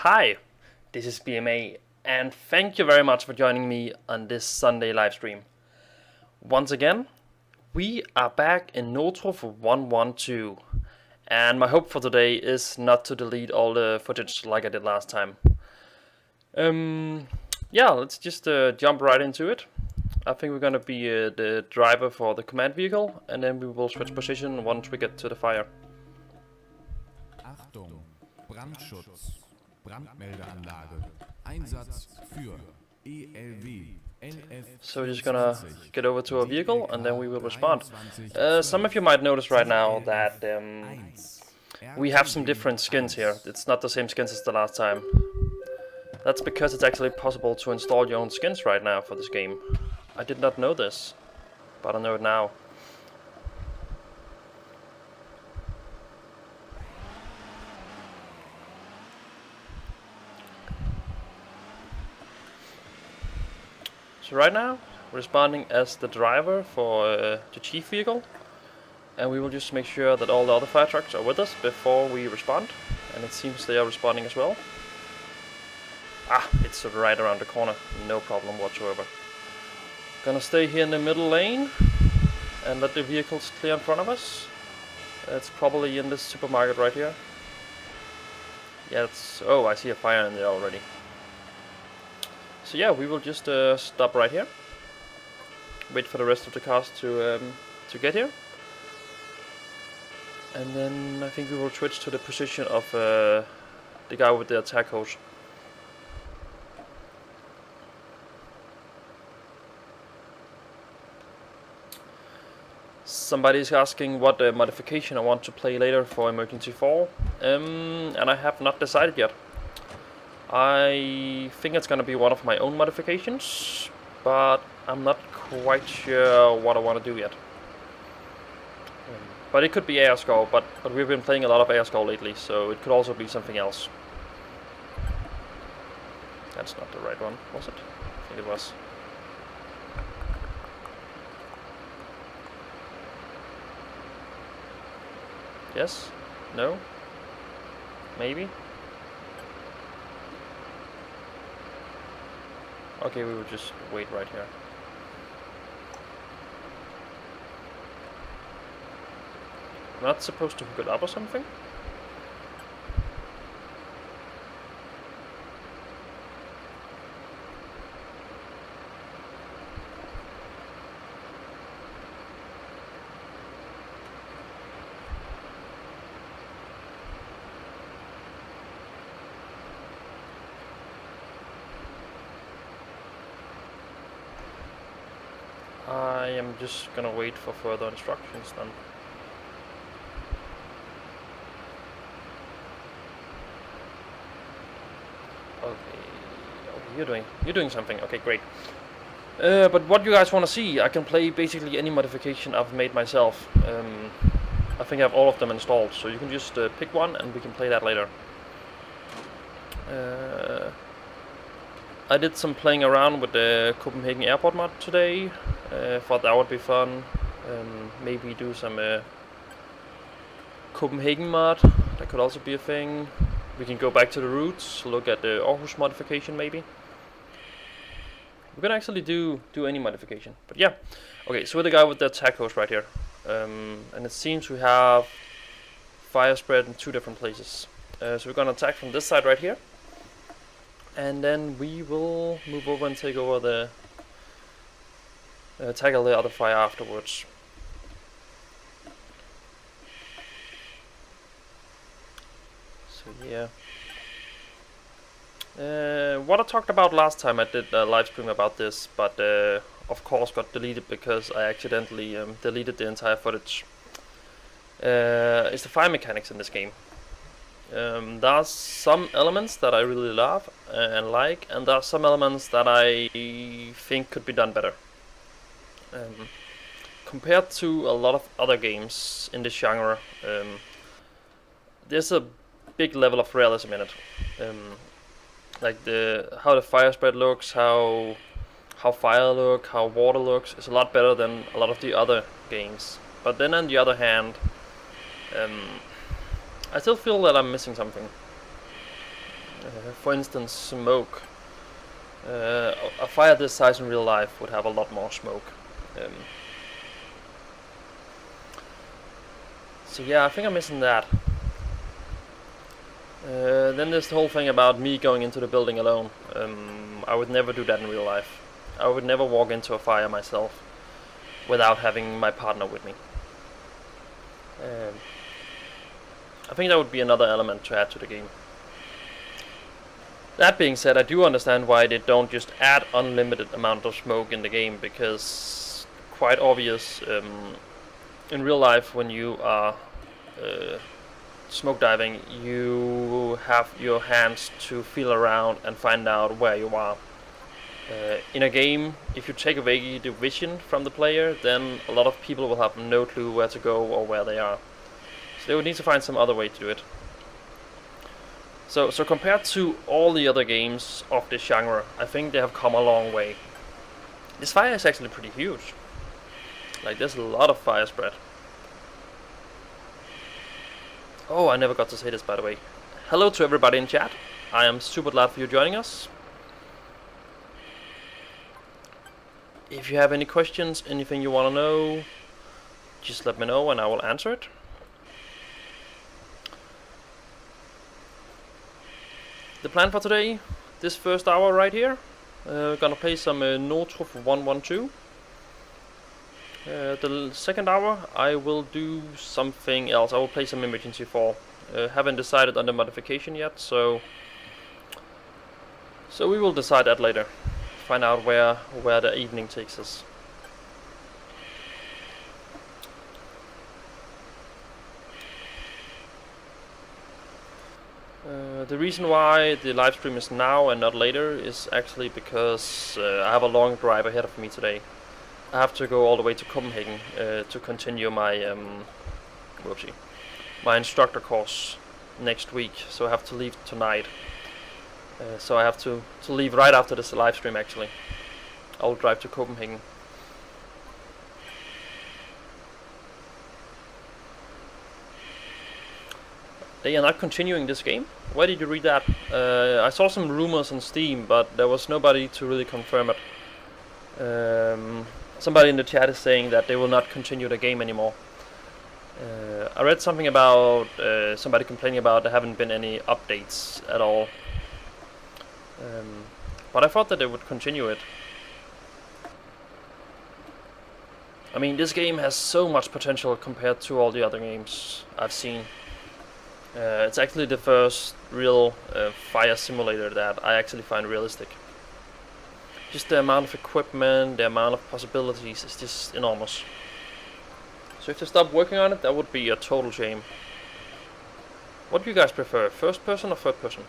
Hi, this is BMA, and thank you very much for joining me on this Sunday live stream. Once again, we are back in Notruf 112, and my hope for today is not to delete all the footage like I did last time. Yeah, let's just jump right into it. I think we're gonna be the driver for the command vehicle, and then we will switch position once we get to the fire. Achtung, Brandschutz, Brandmeldeanlage, Einsatz für ELW, LF. So we're just gonna get over to our vehicle and then we will respond. Some of you might notice right now that we have some different skins here. It's not the same skins as the last time. That's because it's actually possible to install your own skins right now for this game. I did not know this, but I know it now. So right now, we're responding as the driver for the chief vehicle, and we will just make sure that all the other fire trucks are with us before we respond, and it seems they are responding as well. Ah, it's right around the corner, no problem whatsoever. Gonna stay here in the middle lane and let the vehicles clear in front of us. It's probably in this supermarket right here. Yeah, it's... oh, I see a fire in there already. So yeah, we will just stop right here. Wait for the rest of the cars to get here. And then I think we will switch to the position of the guy with the attack hose. Somebody's asking what modification I want to play later for Emergency 4, and I have not decided yet. I think it's gonna be one of my own modifications, but I'm not quite sure what I want to do yet. But it could be air skull, but we've been playing a lot of air skull lately, so it could also be something else. That's not the right one, was it? I think it was. Yes? No? Maybe? Okay, we will just wait right here. I'm not supposed to hook it up or something? I am just gonna wait for further instructions then. Okay, you're doing something. Okay, great. But what you guys want to see, I can play basically any modification I've made myself. I think I have all of them installed, so you can just pick one and we can play that later. I did some playing around with the Copenhagen Airport mod today. Thought that would be fun. Maybe do some Copenhagen mod. That could also be a thing. We can go back to the roots, look at the Aarhus modification maybe. We can actually do any modification, but yeah. Okay, so we're the guy with the attack hose right here. And it seems we have fire spread in two different places. So we're gonna attack from this side right here. And then we will move over and take over the tackle the other fire afterwards. So yeah. What I talked about last time, I did a live stream about this, but of course got deleted because I accidentally deleted the entire footage. It's the fire mechanics in this game. There are some elements that I really love and like, and there are some elements that I think could be done better. Compared to a lot of other games in this genre, there's a big level of realism in it. Like how the fire spread looks, how fire look, how water looks is a lot better than a lot of the other games. But then on the other hand, I still feel that I'm missing something. For instance, smoke. A fire this size in real life would have a lot more smoke. So yeah, I think I'm missing that. Then there's the whole thing about me going into the building alone. I would never do that in real life. I would never walk into a fire myself without having my partner with me. I think that would be another element to add to the game. That being said, I do understand why they don't just add unlimited amount of smoke in the game, because quite obvious, in real life when you are smoke diving, you have your hands to feel around and find out where you are. In a game, if you take away the vision from the player, then a lot of people will have no clue where to go or where they are. So they would need to find some other way to do it. So compared to all the other games of this genre, I think they have come a long way. This fire is actually pretty huge. Like, there's a lot of fire spread. Oh, I never got to say this, by the way. Hello to everybody in chat. I am super glad for you joining us. If you have any questions, anything you want to know, just let me know and I will answer it. The plan for today, this first hour right here, gonna play some Notruf 112. The second hour I will do something else. I will play some Emergency 4. Haven't decided on the modification yet, so we will decide that later. Find out where the evening takes us. The reason why the live stream is now and not later is actually because I have a long drive ahead of me today. I have to go all the way to Copenhagen to continue my my instructor course next week. So I have to leave tonight. So I have to leave right after this live stream. Actually, I will drive to Copenhagen. They are not continuing this game. Where did you read that? I saw some rumors on Steam, but there was nobody to really confirm it. Somebody in the chat is saying that they will not continue the game anymore. I read something about somebody complaining about there haven't been any updates at all. But I thought that they would continue it. I mean, this game has so much potential compared to all the other games I've seen. It's actually the first real fire simulator that I actually find realistic. Just the amount of equipment, the amount of possibilities is just enormous. So if they stop working on it, that would be a total shame. What do you guys prefer, first person or third person?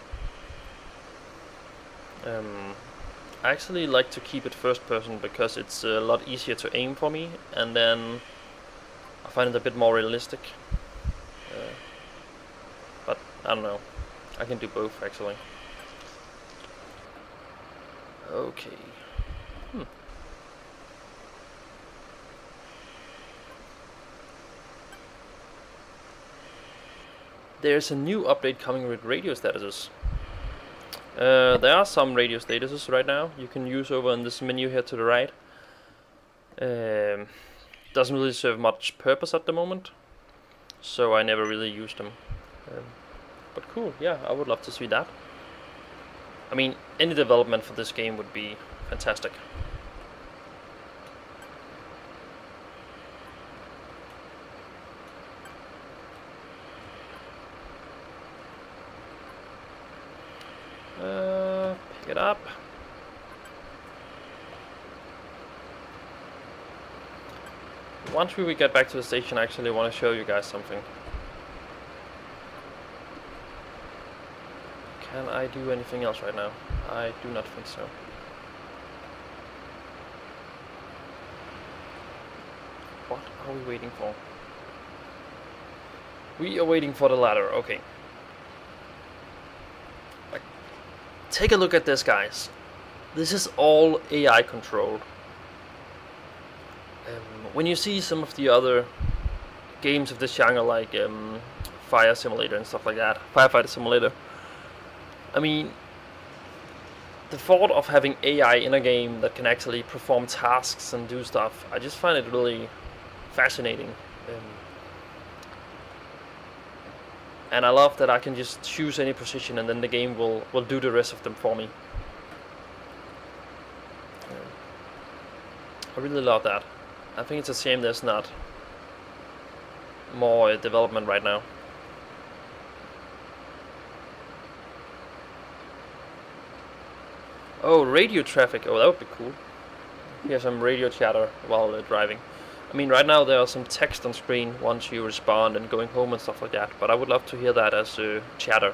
I actually like to keep it first person because it's a lot easier to aim for me, and then I find it a bit more realistic. But I don't know, I can do both actually. Okay. There's a new update coming with radio statuses. There are some radio statuses right now you can use over in this menu here to the right. Doesn't really serve much purpose at the moment, so I never really used them. But cool, yeah, I would love to see that. I mean, any development for this game would be fantastic. Pick it up. Once we get back to the station, I actually want to show you guys something. Can I do anything else right now? I do not think so. What are we waiting for? We are waiting for the ladder, okay. Take a look at this, guys. This is all AI controlled. When you see some of the other games of this genre, like Fire Simulator and stuff like that, Firefighter Simulator, I mean, the thought of having AI in a game that can actually perform tasks and do stuff, I just find it really fascinating. And I love that I can just choose any position and then the game will do the rest of them for me. I really love that. I think it's a shame there's not more development right now. Oh, radio traffic. Oh, that would be cool. Hear some radio chatter while driving. I mean, right now there are some text on screen once you respond and going home and stuff like that, but I would love to hear that as chatter.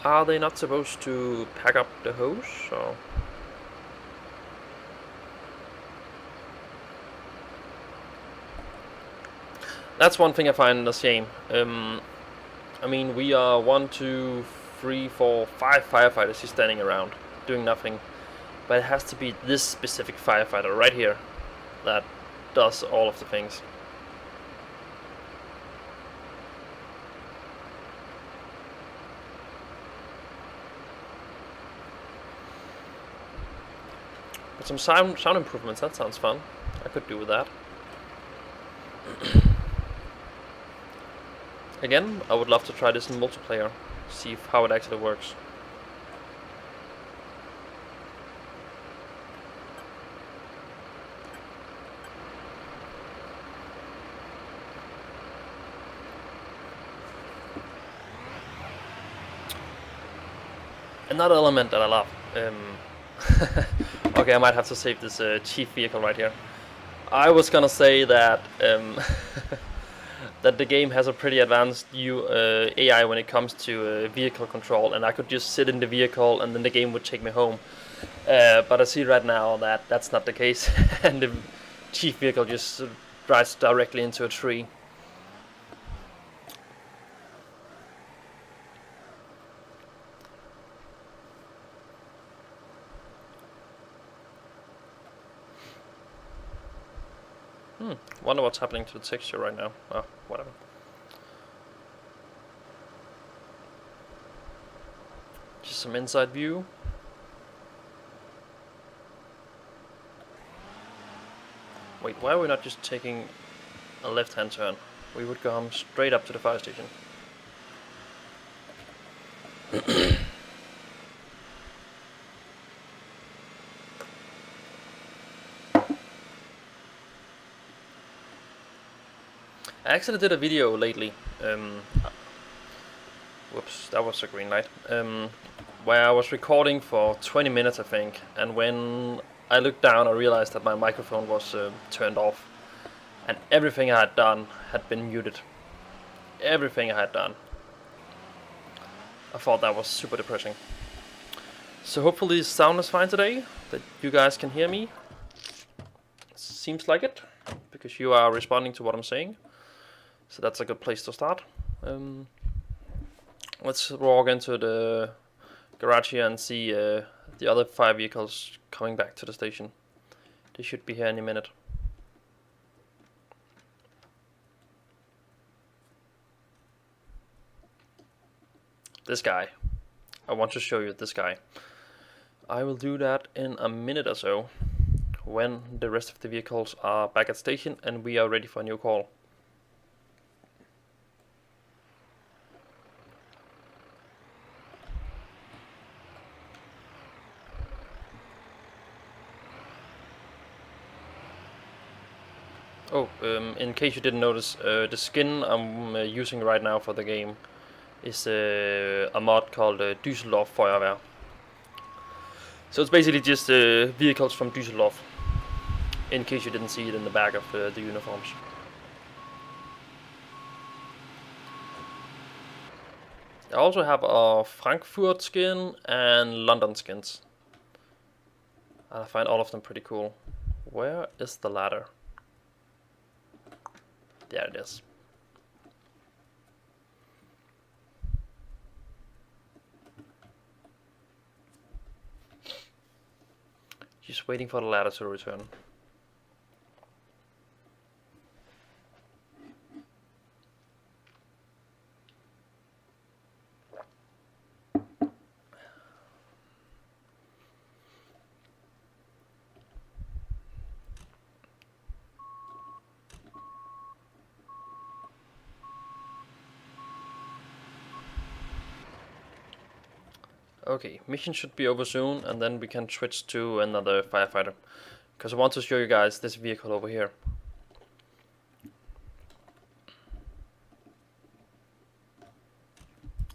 Are they not supposed to pack up the hose? Or? That's one thing I find a shame. I mean, we are 1, 2, 3, 4, 5 firefighters just standing around doing nothing, but it has to be this specific firefighter right here that does all of the things. But some sound improvements, that sounds fun. I could do with that. Again, I would love to try this in multiplayer, see how it actually works. Another element that I love. Okay, I might have to save this chief vehicle right here. I was gonna say that that the game has a pretty advanced AI when it comes to vehicle control, and I could just sit in the vehicle and then the game would take me home. But I see right now that that's not the case, and the chief vehicle just drives directly into a tree. Wonder what's happening to the texture right now. Oh, whatever. Just some inside view. Wait, why are we not just taking a left-hand turn? We would go straight up to the fire station. I actually did a video lately, whoops, that was a green light, where I was recording for 20 minutes I think, and when I looked down I realized that my microphone was turned off, and everything I had done had been muted. Everything I had done. I thought that was super depressing. So hopefully the sound is fine today, that you guys can hear me. Seems like it, because you are responding to what I'm saying. So that's a good place to start. Let's walk into the garage here and see the other 5 vehicles coming back to the station. They should be here any minute. This guy. I want to show you this guy. I will do that in a minute or so, when the rest of the vehicles are back at station and we are ready for a new call. Oh, in case you didn't notice, the skin I'm using right now for the game is a mod called Düsseldorf Feuerwehr. So it's basically just vehicles from Düsseldorf, in case you didn't see it in the back of the uniforms. I also have a Frankfurt skin and London skins. I find all of them pretty cool. Where is the ladder? There it is. Just waiting for the ladder to return. Okay, mission should be over soon, and then we can switch to another firefighter. Because I want to show you guys this vehicle over here.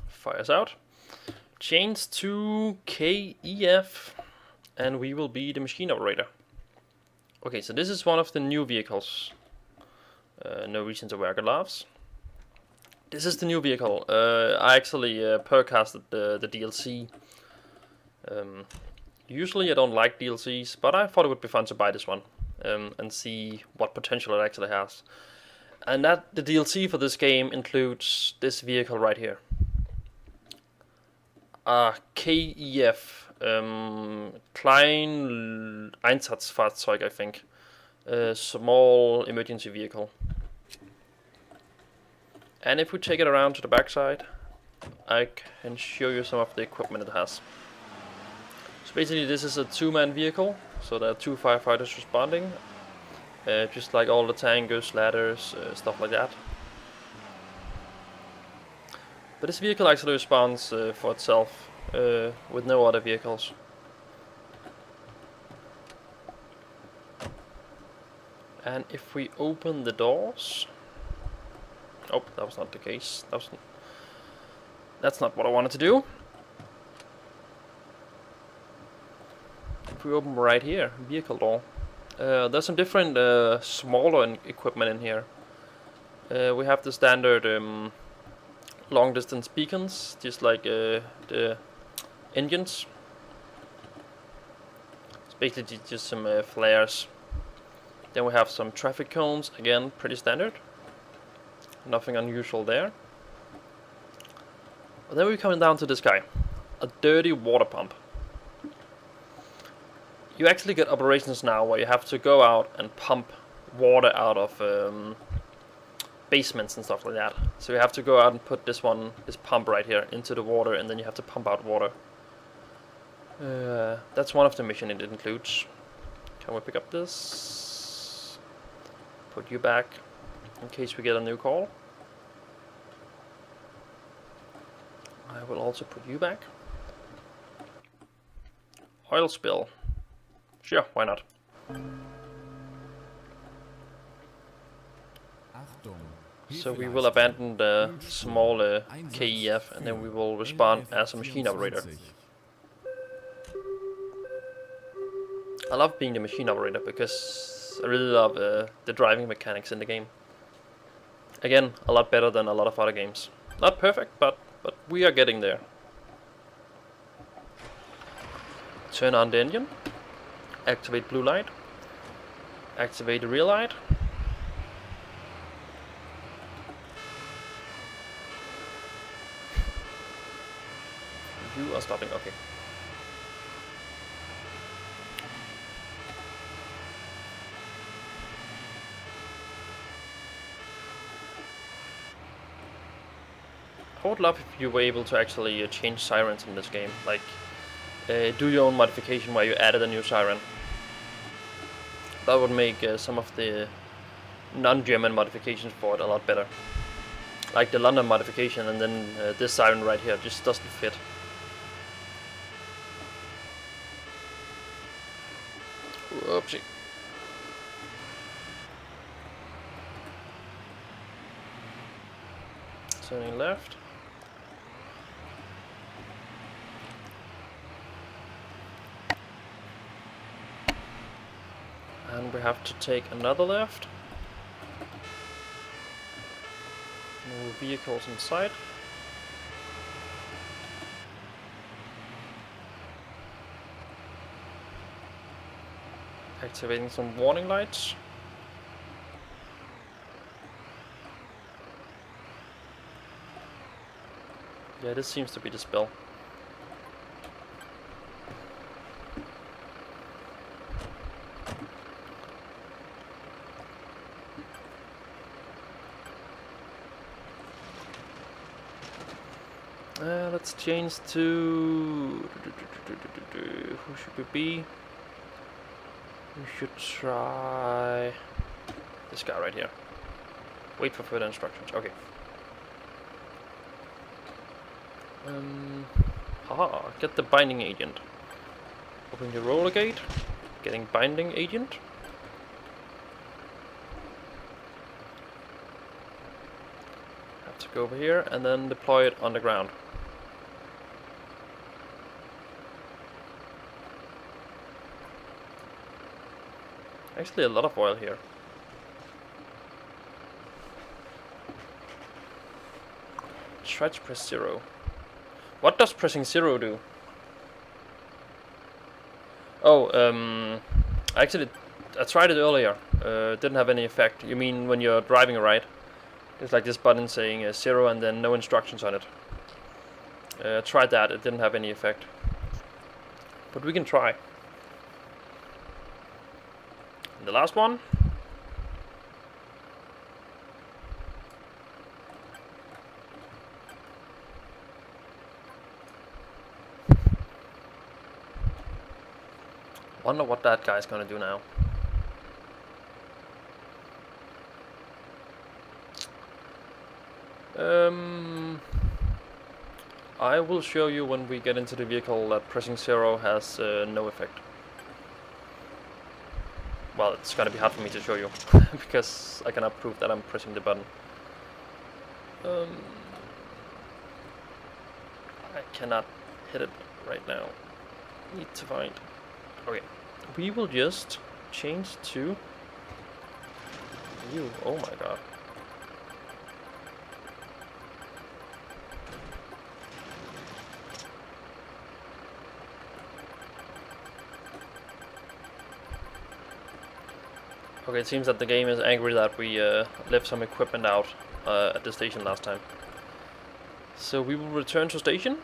Fires out. Change to KEF, and we will be the machine operator. Okay, so this is one of the new vehicles. No reason to wear gloves. This is the new vehicle. I actually percasted the DLC. Usually I don't like DLCs, but I thought it would be fun to buy this one and see what potential it actually has. And that the DLC for this game includes this vehicle right here. KEF, Klein Einsatzfahrzeug, I think. Small emergency vehicle. And if we take it around to the backside, I can show you some of the equipment it has. So basically this is a two-man vehicle, so there are two firefighters responding. Just like all the tankers, ladders, stuff like that. But this vehicle actually responds for itself, with no other vehicles. And if we open the doors... Oh, that was not the case. That's not what I wanted to do. If we open right here, vehicle door, there's some different smaller equipment in here. We have the standard long distance beacons, just like the engines. It's basically just some flares. Then we have some traffic cones, again pretty standard. Nothing unusual there. But then we're coming down to this guy, a dirty water pump. You actually get operations now where you have to go out and pump water out of basements and stuff like that. So you have to go out and put this pump right here into the water, and then you have to pump out water. That's one of the missions it includes. Can we pick up this? Put you back in case we get a new call. I will also put you back. Oil spill. Sure, why not? So we will abandon the small KEF, and then we will respond as a machine operator. I love being the machine operator because I really love the driving mechanics in the game. Again, a lot better than a lot of other games. Not perfect, but we are getting there. Turn on the engine. Activate blue light. Activate the rear light. You are stopping, okay. I would love if you were able to actually change sirens in this game, like do your own modification where you added a new siren. That would make some of the non-German modifications for it a lot better. Like the London modification, and then this siren right here just doesn't fit. Whoopsie. Turning left. And we have to take another left. No vehicles in sight. Activating some warning lights. Yeah, this seems to be the spell. Let's change to... Who should we be? We should try this guy right here. Wait for further instructions. Okay. Haha, get the binding agent. Open your roller gate, getting binding agent. Have to go over here and then deploy it on the ground. Actually a lot of oil here. Try to press 0. What does pressing 0 do? Oh, actually, I tried it earlier. Didn't have any effect. You mean when you're driving, right? It's like this button saying 0 and then no instructions on it. Tried that, it didn't have any effect. But we can try. And the last one. Wonder what that guy's gonna do now. I will show you when we get into the vehicle that pressing 0 has no effect. Well, it's gonna be hard for me to show you because I cannot prove that I'm pressing the button. I cannot hit it right now. Need to find. Okay, we will just change to you. Oh my god. Okay, it seems that the game is angry that we left some equipment out at the station last time. So we will return to station,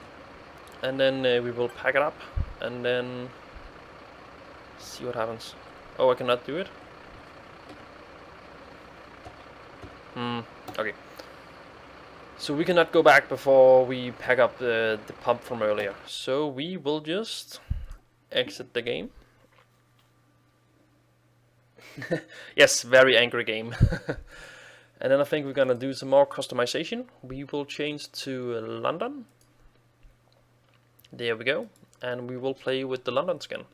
and then we will pack it up, and then see what happens. Oh, I cannot do it? Okay. So we cannot go back before we pack up the pump from earlier. So we will just exit the game. Yes, very angry game. And then I think we're gonna do some more customization. We will change to London. There we go. And we will play with the London skin.